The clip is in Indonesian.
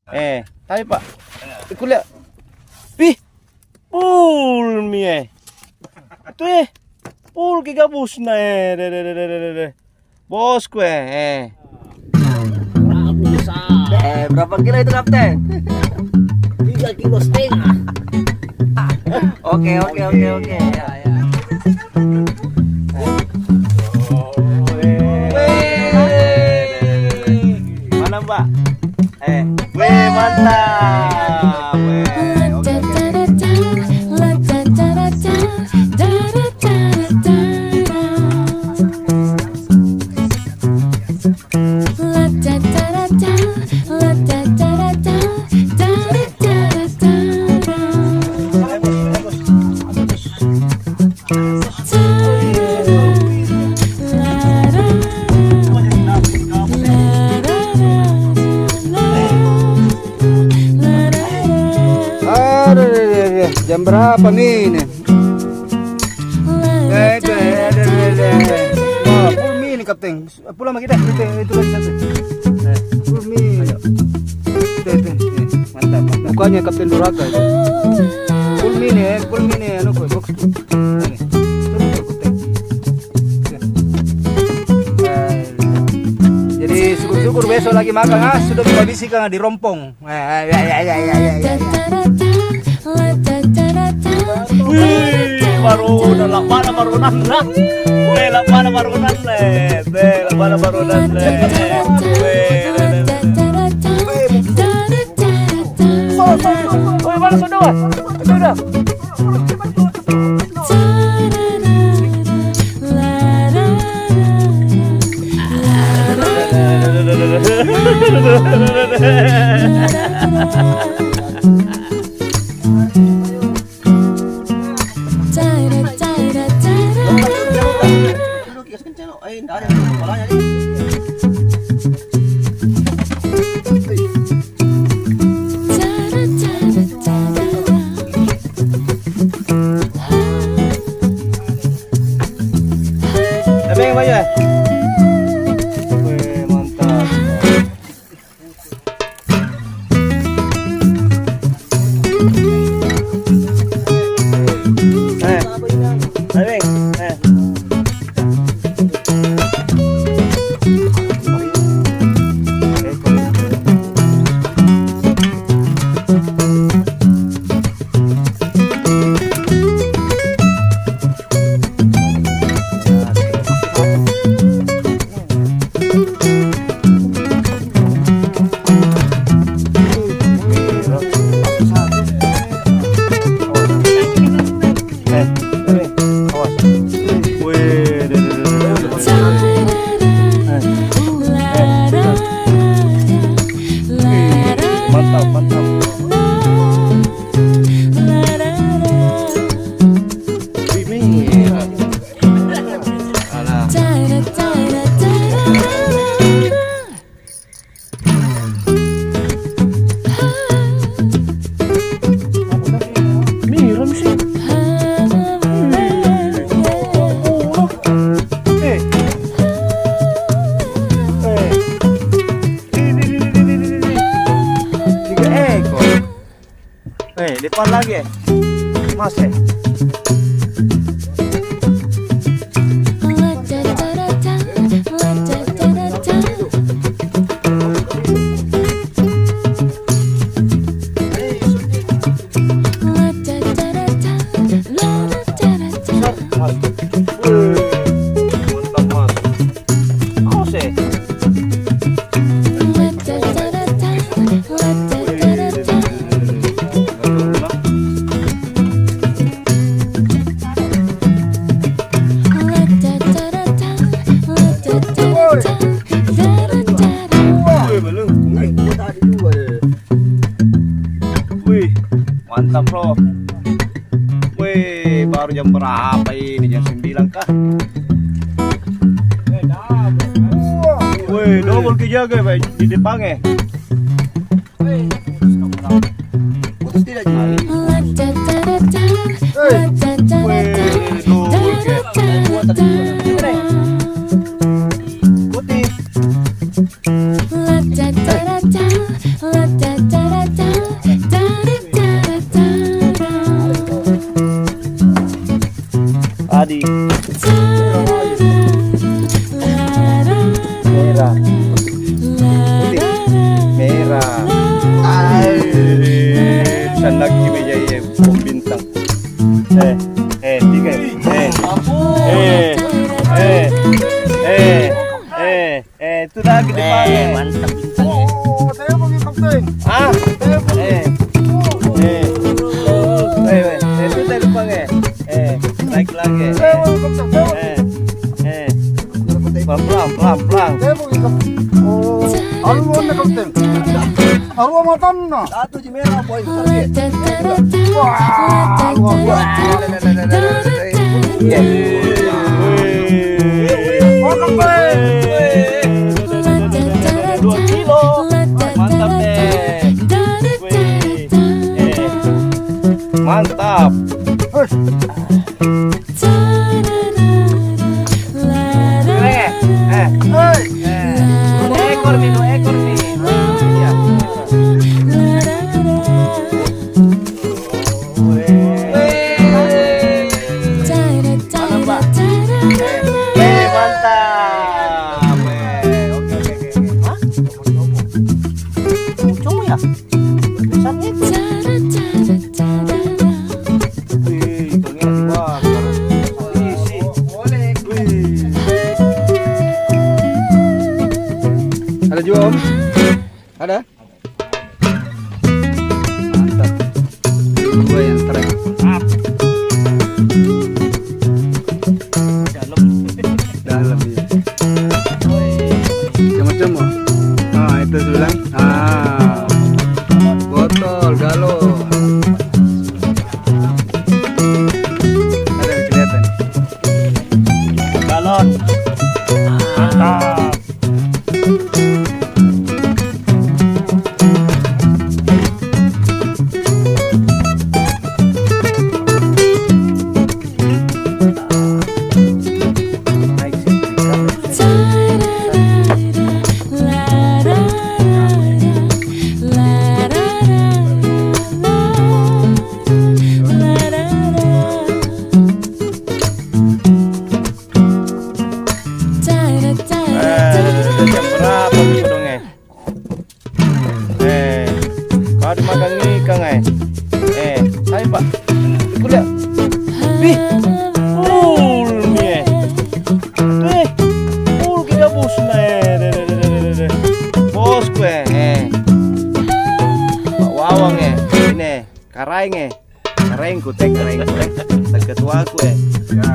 Tayo Pak. Kuliah. Pi. Pul mi Ito Pul kigabus na Bos ko Berapa kilo itu kapten? 3,5 kilo. Oke. Ya. Mana Mbak? Mantap. Jam berapa nih ini? Full mie nih kapten. Pulang sama kita. Itu lagi satu. Full mie. Itu. Mantap. Bukannya kapten Duraka itu. Full mie nih, anu kok box tuh. Ini. Jadi syukur-syukur besok lagi makan sudah bisa kan di rompong. Ya. Wih, barunan lah, mana barunan lah. Weh, lah mana barunan le. Lah mana barunan le. Weh, mana kedua? Kedua. Depan lagi masih. Mantap bro. Wih, baru jam berapa ini? Jam 9 kah? Wih, double kejaga Pak di depannya. Putus tidak jadi. Putih. Ah, itu tadi bang naik lagi. Pelan. Aruan na kapten. Aruan matan na. Satu di merah boy. Oh kapten. 2 kilo. Mantap deh. Mantap. Ekor nih. Ya. Mantap. Oke. Hah? Cuma ya? Besarnya itu. Ada juga Om? Ada? Mantap. Dua yang keren. Dalam ya. Cuma-cuma. Ah itu bilang. Botol galon. Ada yang kelihatan. Galon. Mantap. Jam berapa dong kau dimakan ikan saya pak ikut lihat kita bos bos gue pak wawang ini karaing karaing kutek ketua gue Ya.